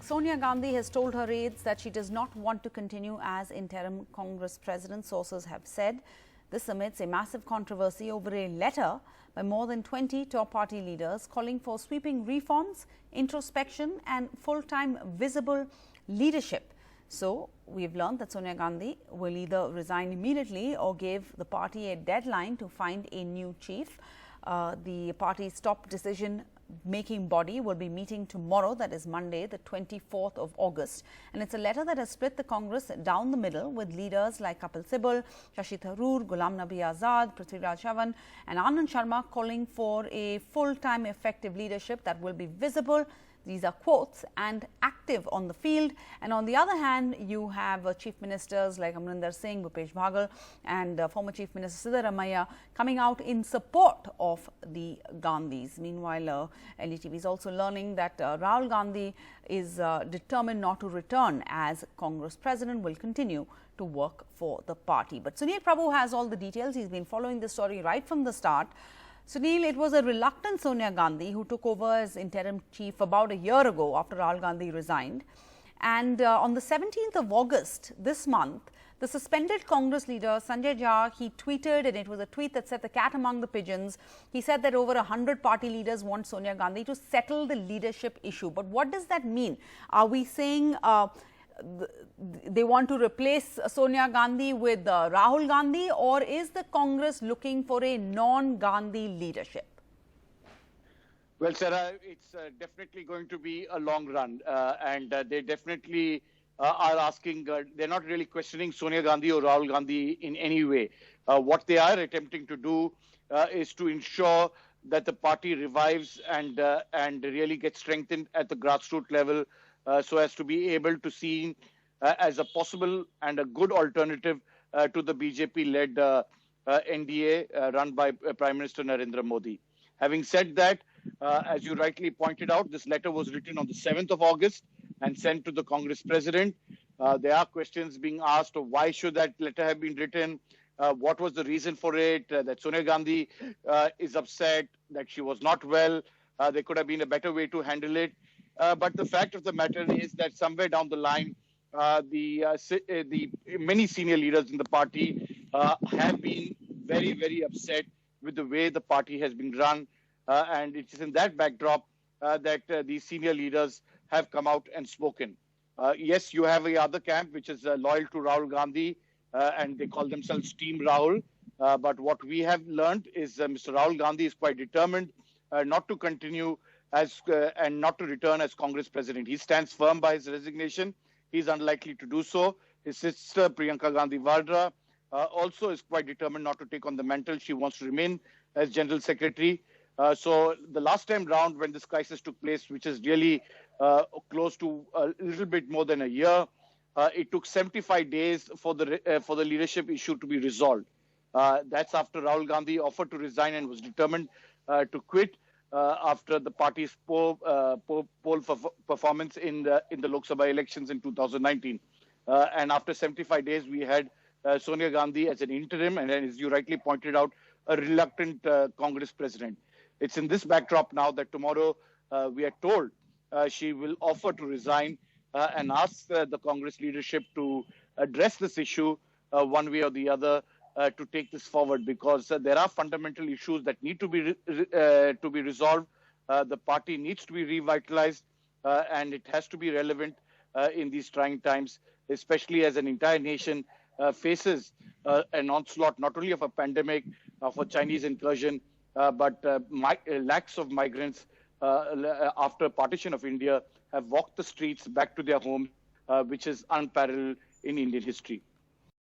Sonia Gandhi has told her aides that she does not want to continue as interim Congress president, sources have said. This amidst a massive controversy over a letter by more than 20 top party leaders calling for sweeping reforms, introspection and full-time visible leadership. So, we've learned that Sonia Gandhi will either resign immediately or give the party a deadline to find a new chief. The party's top decision-making body will be meeting tomorrow, that is Monday, the 24th of August. And it's a letter that has split the Congress down the middle, with leaders like Kapil Sibal, Shashi Tharoor, Ghulam Nabi Azad, Prithviraj Chavan and Anand Sharma calling for a full-time effective leadership that will be visible. These are quotes, and active on the field. And on the other hand, you have chief ministers like Amrinder Singh, Bhupesh Baghel and former Chief Minister Siddaramaiah coming out in support of the Gandhis. Meanwhile, NDTV is also learning that Rahul Gandhi is determined not to return as Congress president, will continue to work for the party. But Sunil Prabhu has all the details. He's been following this story right from the start. Sunil, it was a reluctant Sonia Gandhi who took over as interim chief about a year ago after Rahul Gandhi resigned. And on the 17th of August this month, the suspended Congress leader Sanjay Jha, he tweeted, and it was a tweet that set the cat among the pigeons. He said that over 100 party leaders want Sonia Gandhi to settle the leadership issue. But what does that mean? Are we saying they want to replace Sonia Gandhi with Rahul Gandhi, or is the Congress looking for a non-Gandhi leadership? Well, Sarah, it's definitely going to be a long run, and they definitely are asking, they're not really questioning Sonia Gandhi or Rahul Gandhi in any way. What they are attempting to do is to ensure that the party revives and really gets strengthened at the grassroots level, so as to be able to see as a possible and a good alternative to the BJP-led NDA run by Prime Minister Narendra Modi. Having said that, as you rightly pointed out, this letter was written on the 7th of August and sent to the Congress president. There are questions being asked of why should that letter have been written, what was the reason for it, that Sonia Gandhi is upset, that she was not well, there could have been a better way to handle it. But the fact of the matter is that somewhere down the line, the many senior leaders in the party have been very, very upset with the way the party has been run. And it is in that backdrop that these senior leaders have come out and spoken. Yes, you have a other camp which is loyal to Rahul Gandhi, and they call themselves Team Rahul. But what we have learned is Mr. Rahul Gandhi is quite determined not to continue as and not to return as Congress president. He stands firm by his resignation. He's unlikely to do so. His sister, Priyanka Gandhi Vadra, also is quite determined not to take on the mantle. She wants to remain as General Secretary. So the last time round when this crisis took place, which is really close to a little bit more than a year, it took 75 days for the leadership issue to be resolved. That's after Rahul Gandhi offered to resign and was determined to quit after the party's poor performance in the Lok Sabha elections in 2019. And after 75 days, we had Sonia Gandhi as an interim and, as you rightly pointed out, a reluctant Congress president. It's in this backdrop now that tomorrow we are told she will offer to resign and ask the Congress leadership to address this issue one way or the other, to take this forward, because there are fundamental issues that need to be resolved. The party needs to be revitalized, and it has to be relevant in these trying times, especially as an entire nation faces an onslaught not only of a pandemic, of a Chinese incursion, but lakhs of migrants after partition of India have walked the streets back to their homes, which is unparalleled in Indian history.